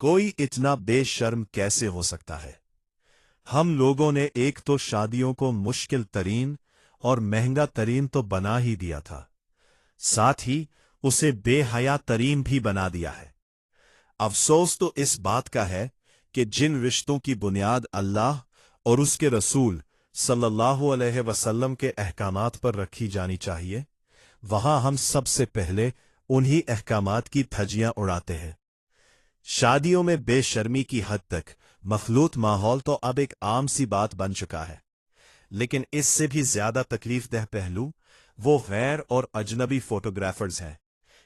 कोई इतना बेशर्म कैसे हो सकता है। हम लोगों ने एक तो शादियों को मुश्किल तरीन और महंगा तरीन तो बना ही दिया था, साथ ही उसे बेहया तरीन भी बना दिया है। अफसोस तो इस बात का है कि जिन रिश्तों की बुनियाद अल्लाह और उसके रसूल सल्लल्लाहु अलैहि वसल्लम के अहकामात पर रखी जानी चाहिए, वहां हम सबसे पहले उन्हीं अहकामात की धज्जियां उड़ाते हैं। शादियों में बेशर्मी की हद तक मखलूत माहौल तो अब एक आम सी बात बन चुका है, लेकिन इससे भी ज्यादा तकलीफदेह पहलू वो गैर और अजनबी फोटोग्राफर्स हैं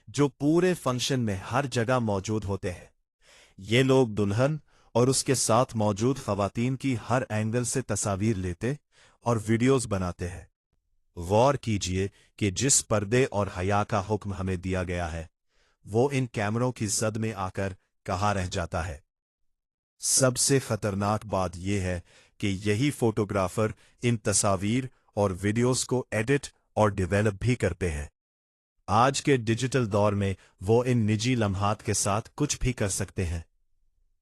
जो पूरे फंक्शन में हर जगह मौजूद होते हैं। ये लोग दुल्हन और उसके साथ मौजूद खवातीन की हर एंगल से तस्वीर लेते और वीडियोस बनाते हैं। गौर कीजिए कि जिस पर्दे और हया का हुक्म हमें दिया गया है, वो इन कैमरों की जद में आकर कहाँ रह जाता है। सबसे खतरनाक बात यह है कि यही फोटोग्राफर इन तस्वीर और वीडियोस को एडिट और डेवलप भी करते हैं। आज के डिजिटल दौर में वो इन निजी लम्हात के साथ कुछ भी कर सकते हैं,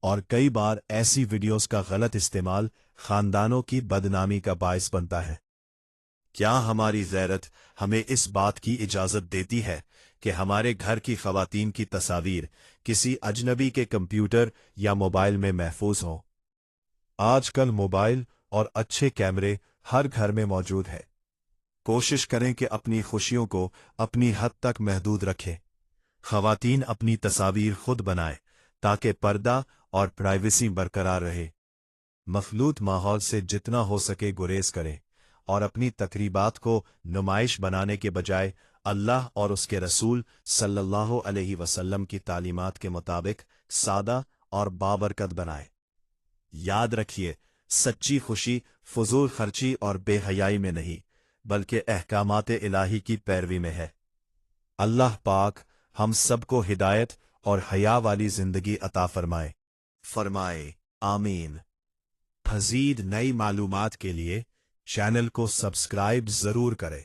और कई बार ऐसी वीडियोस का गलत इस्तेमाल खानदानों की बदनामी का बायस बनता है। क्या हमारी गैरत हमें इस बात की इजाजत देती है कि हमारे घर की खवातीन की तस्वीर किसी अजनबी के कंप्यूटर या मोबाइल में महफूज हो? आजकल मोबाइल और अच्छे कैमरे हर घर में मौजूद है। कोशिश करें कि अपनी खुशियों को अपनी हद तक महदूद रखें। खवातीन अपनी तस्वीर खुद बनाएं ताकि पर्दा और प्राइवेसी बरकरार रहे। मखलूत माहौल से जितना हो सके गुरेज करें और अपनी तकरीबात को नुमाइश बनाने के बजाय अल्लाह और उसके रसूल सल्लल्लाहु अलैहि वसल्लम की तालीमात के मुताबिक सादा और बाबरकत बनाएं। याद रखिए, सच्ची खुशी फजूल खर्ची और बेहयाई में नहीं, बल्कि अहकामात इलाही की पैरवी में है। अल्लाह पाक हम सबको हिदायत और हया वाली जिंदगी अता फरमाए। आमीन। मज़ीद नई मालूमात के लिए चैनल को सब्सक्राइब जरूर करें।